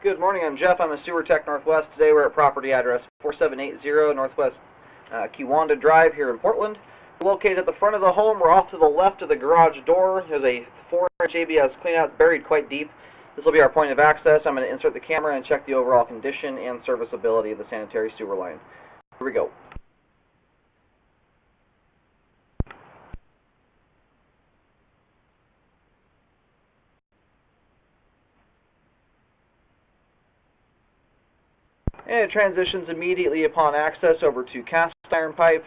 Good morning, I'm Jeff. I'm a sewer tech Northwest. Today we're at property address 4780 Northwest Kiuwanda Drive here in Portland. We're located at the front of the home. We're off to the left of the garage door. There's a 4-inch ABS cleanout. It's buried quite deep. This will be our point of access. I'm going to insert the camera and check the overall condition and serviceability of the sanitary sewer line. Here we go. And it transitions immediately upon access over to cast iron pipe.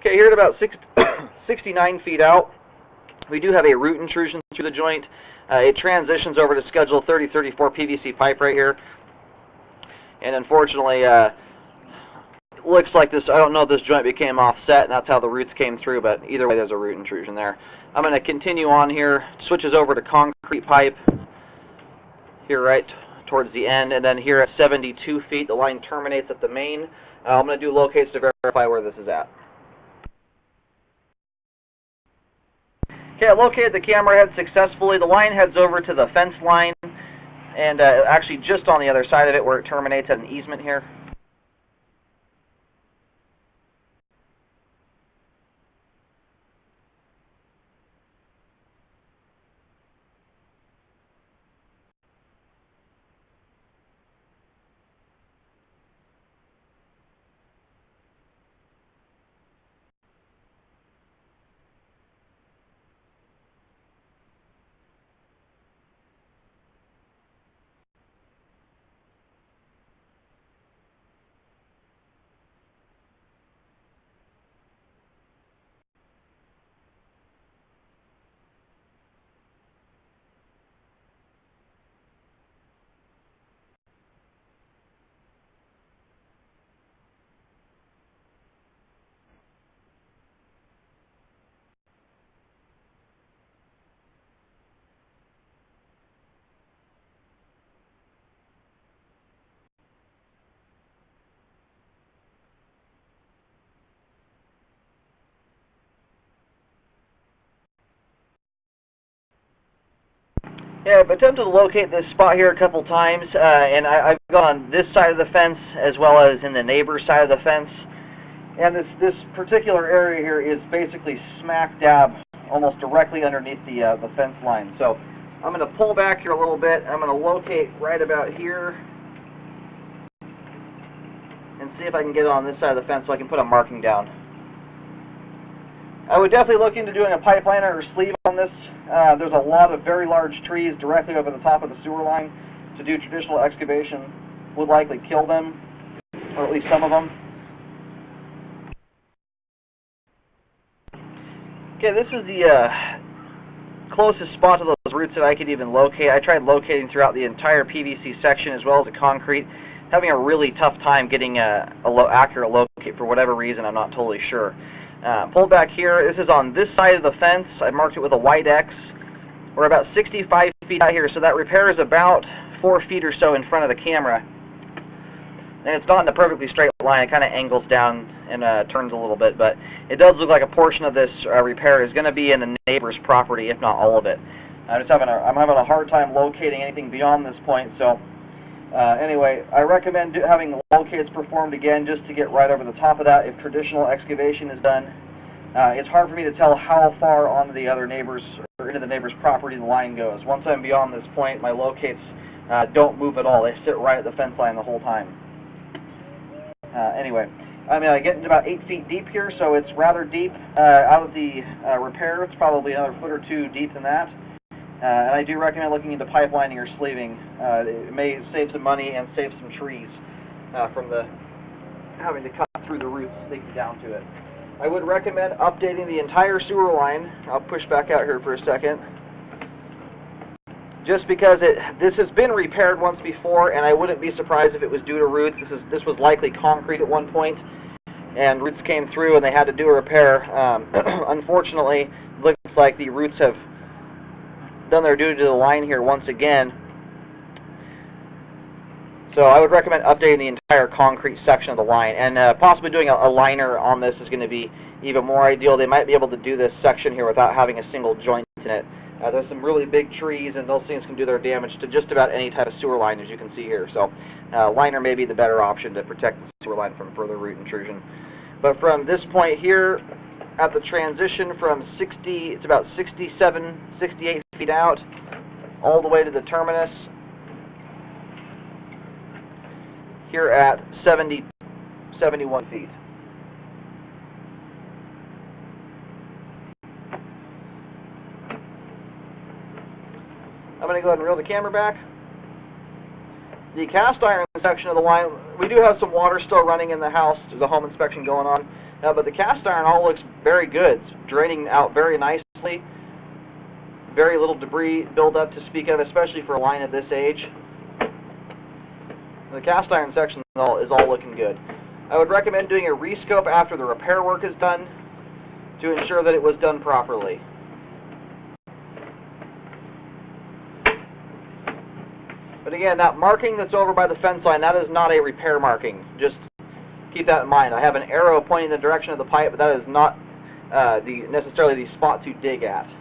Okay, here at about 69 feet out, we do have a root intrusion through the joint. It transitions over to schedule 3034 PVC pipe right here. And unfortunately, it looks like this, I don't know if this joint became offset and that's how the roots came through, but either way there's a root intrusion there. I'm going to continue on here, switches over to concrete pipe here right towards the end, and then here at 72 feet the line terminates at the main. I'm going to do locates to verify where this is at. Okay, I located the camera head successfully. The line heads over to the fence line, and actually just on the other side of it where it terminates at an easement here. Yeah, I've attempted to locate this spot here a couple times, and I've gone on this side of the fence as well as in the neighbor's side of the fence. And this particular area here is basically smack dab, almost directly underneath the fence line. So I'm going to pull back here a little bit. I'm going to locate right about here and see if I can get it on this side of the fence so I can put a marking down. I would definitely look into doing a pipeliner or sleeve on this. There's a lot of very large trees directly over the top of the sewer line. To do traditional excavation would likely kill them, or at least some of them. Okay, this is the closest spot to those roots that I could even locate. I tried locating throughout the entire PVC section as well as the concrete, having a really tough time getting a accurate locate for whatever reason. I'm not totally sure. Pull back here. This is on this side of the fence. I marked it with a white X. We're about 65 feet out here, so that repair is about 4 feet or so in front of the camera. And it's not in a perfectly straight line. It kind of angles down and turns a little bit, but it does look like a portion of this repair is going to be in the neighbor's property, if not all of it. I'm having a hard time locating anything beyond this point. So anyway, I recommend having locates performed again just to get right over the top of that if traditional excavation is done. It's hard for me to tell how far onto the other neighbor's or into the neighbor's property the line goes. Once I'm beyond this point, my locates don't move at all. They sit right at the fence line the whole time. Anyway, I'm getting about 8 feet deep here, so it's rather deep. Out of the repair, it's probably another foot or two deep than that. And I do recommend looking into pipelining or sleeving. It may save some money and save some trees from having to cut through the roots to dig down to it. I would recommend updating the entire sewer line. I'll push back out here for a second. Just because this has been repaired once before, and I wouldn't be surprised if it was due to roots. This was likely concrete at one point, and roots came through and they had to do a repair. Unfortunately, looks like the roots have done their duty to the line here once again. So I would recommend updating the entire concrete section of the line, and possibly doing a liner on this is going to be even more ideal. They might be able to do this section here without having a single joint in it. There's some really big trees, and those things can do their damage to just about any type of sewer line, as you can see here. So liner may be the better option to protect the sewer line from further root intrusion. But from this point here, at the transition from 60, it's about 67, 68 feet out, all the way to the terminus, here at 70, 71 feet. I'm going to go ahead and reel the camera back. The cast iron section of the line, we do have some water still running in the house. There's a home inspection going on. But the cast iron all looks very good. It's draining out very nicely. Very little debris buildup to speak of, especially for a line of this age. The cast iron section is all looking good. I would recommend doing a rescope after the repair work is done to ensure that it was done properly. But again, that marking that's over by the fence line, that is not a repair marking. Just keep that in mind. I have an arrow pointing in the direction of the pipe, but that is not necessarily the spot to dig at.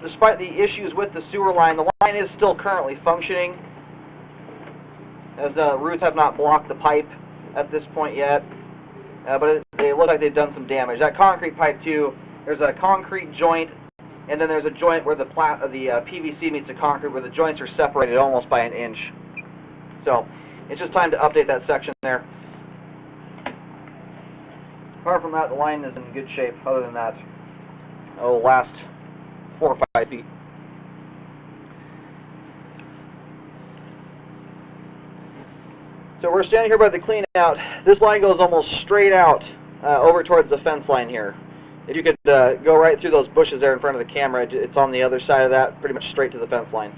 Despite the issues with the sewer line, the line is still currently functioning, as the roots have not blocked the pipe at this point yet. But they look like they've done some damage. That concrete pipe too, there's a concrete joint, and then there's a joint where the PVC meets the concrete, where the joints are separated almost by an inch. So it's just time to update that section there. Apart from that, the line is in good shape. Other than that, it'll last 4 or 5 feet. So we're standing here by the clean out. This line goes almost straight out over towards the fence line here. If you could go right through those bushes there in front of the camera, it's on the other side of that, pretty much straight to the fence line.